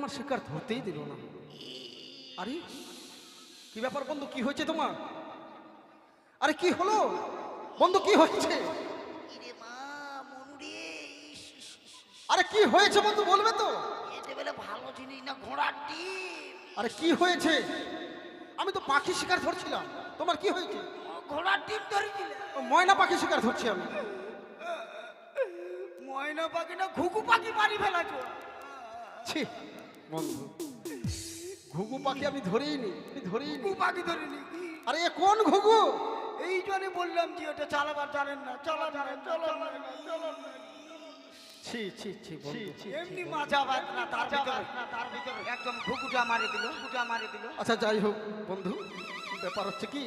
আমার শিকার ধরতেই দিল না। আরে কি ব্যাপার বন্ধু, কি হয়েছে তোমার? আরে কি হলো বন্ধু, কি হয়েছে? আরে কি হয়েছে বন্ধু, বলবে তো? ভালো জিনিস না, ঘোড়ার ডিম। আরে কি হয়েছে? আমি তো পাখি শিকার ধরছিলাম, তোমার কি হয়েছে? ঘোড়ার ডিম ধরেছিলে? ময়না পাখি শিকার ধরছি আমি। ময়না পাখি না, ঘুঘু পাখি মারি ফেলাছো। ছি বন্ধু, ঘুঘু পাখি আমি ধরেই নি, ঘুঘু পাখি ধরিনি। আরে এ কোন ঘুঘু? এই জন্য বললাম যে ওটা চালাবার জানেন না, চলো না। ছি ছি ছি বন্ধু, এমনি মাজা বাদ না, তার ভিতরে একদম ঘুঘুটা মারি দিল। আচ্ছা যাই হোক বন্ধু, ব্যাপার হচ্ছে কি,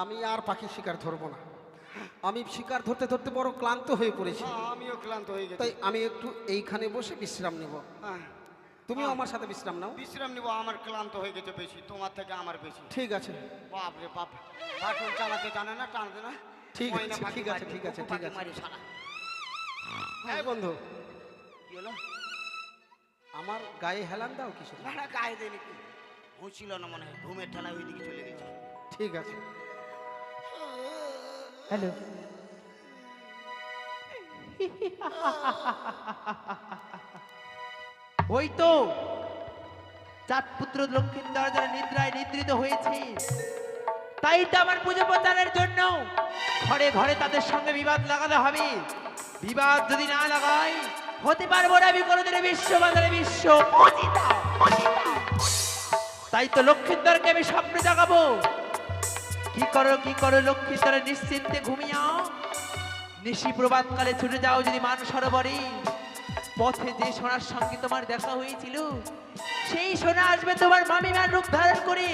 আমি আর পাখি শিকার ধরবো না। আমি শিকার ধরতে ধরতে বড় ক্লান্ত হয়ে পড়েছি। আমিও ক্লান্ত হয়ে গেছি, তাই আমি একটু এইখানে বসে বিশ্রাম নিব। তুমিও আমার সাথে বিশ্রাম নাও। বিশ্রাম নিব। আমার ক্লান্ত হয়ে গেছে বেশি, তোমার থেকে আমার বেশি। ঠিক আছে। বাপ রে বাপ, বাটুল চালাতে জানে না, টানতে না। ঠিক আছে। হ্যাঁ বন্ধু, কি হলো? আমার গায়ে হেলান দাও কিছু। না গায়ে দেয়নি, হুঁছিল না মনে হয়, ঘুমের ঠেলায় ওইদিকে চলে গেছে। ঠিক আছে। হ্যালো। ওই তো চাঁদ পুত্র লক্ষ্মীন্দর যারা নিদ্রায় নিদ্রিত হয়েছে, তাই তো আমার পুজো প্রচারের জন্য ঘরে ঘরে তাদের সঙ্গে বিবাদ লাগাতে হবে। বিবাদ যদি না লাগাই, হতে পারবো না আমি কোনোদিন বিশ্ব বাজারে বিশ্ব পতিতা। তাই তো লক্ষ্মীন্দরকে আমি স্বপ্ন জাগাবো। কি করো লক্ষ্মীন্দরে নিশ্চিন্তে ঘুমিয়াও। নিশি প্রভাতকালে ছুটে যাও যদি মান সরোবরে। পথে যে সোনার সঙ্গে তোমার দেখা হয়েছিল, সেই সোনা আসবে তোমার মামিমার রূপ ধারণ করে।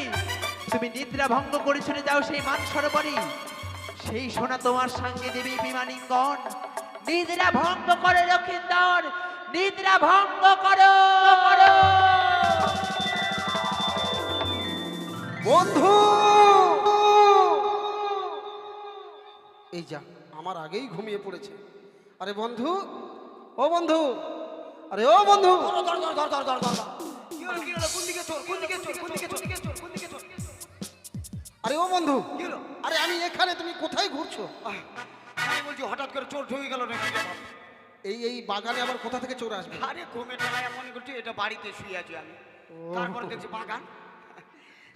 তুমি নিদ্রা ভঙ্গ করে ছুটে যাও সেই মান সরোবরে। সেই সোনা তোমার সঙ্গে দেবে বিমানিঙ্গন। নিদ্রা ভঙ্গ করো লক্ষ্মীন্দর, নিদ্রা ভঙ্গ করো। বন্ধু এই যা, আমার আগেই ঘুমিয়ে পড়েছে। আরে বন্ধু, ও বন্ধু, আরে ও বন্ধু। কি হলো? কোন দিকে চোর? আরে ও বন্ধু, কি হলো? আরে আমি এখানে, তুমি কোথায় ঘুরছো? আমি বলছি হঠাৎ করে চোর ঢুকে গেল নাকি? এই বাগানে আবার কোথা থেকে চোর আসবে? আরে ঘুমের ঠেলায় মনে করছি এটা বাড়িতে শুয়ে আছি আমি, তারপরে দেখছি বাগান।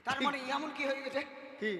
তার মানে এমন কি হয়ে গেছে? কি?